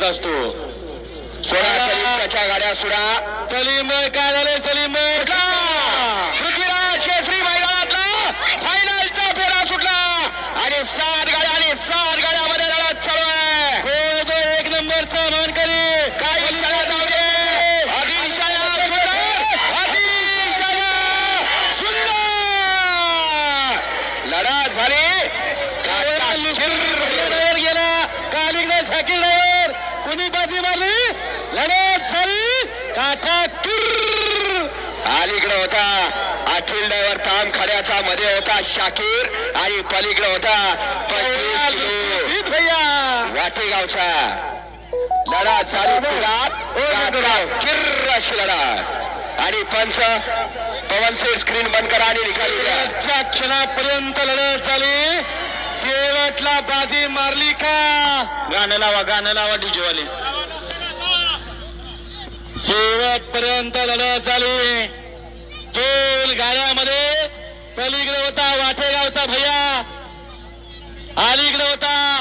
असतो. सोडा सलीमच्या गाड्या सोडा. सलीम काय झाले? सलीम पृथ्वीराज केसरी मैदानातला फायनलचा फेरा सुटला आणि 7 गाड्या आणि 7 गाड्यामध्ये लढत चालू आहे. कोण जो 1 नंबरचा मानकरी? काही क्षणात जाऊ दे. अतिशय सुंदर लढत झाली. गेला कालिकने शाकीर ड्रायव्हर कुणी बाजी मारली? लढत झाली काठा किर. अलीकडे होता अखिल ड्रायव्हर तामखाड्याचा, मध्ये होता शाकीर आणि पलीकडे होता 25 किलो भैया वाटेगावचा. लढत झाली किर्र अशी लढत आणि पंच पवन सेठ स्क्रीन बंद करा आणि शेवटच्या क्षणापर्यंत लढत झाली. शेवटला बाजी मारली का? गाणं लावा डीजे वाले. शेवटपर्यंत लढत झाली. 2 गाड्यामध्ये पलीकडे होता वाटेगावचा भैया, अलीकडे होता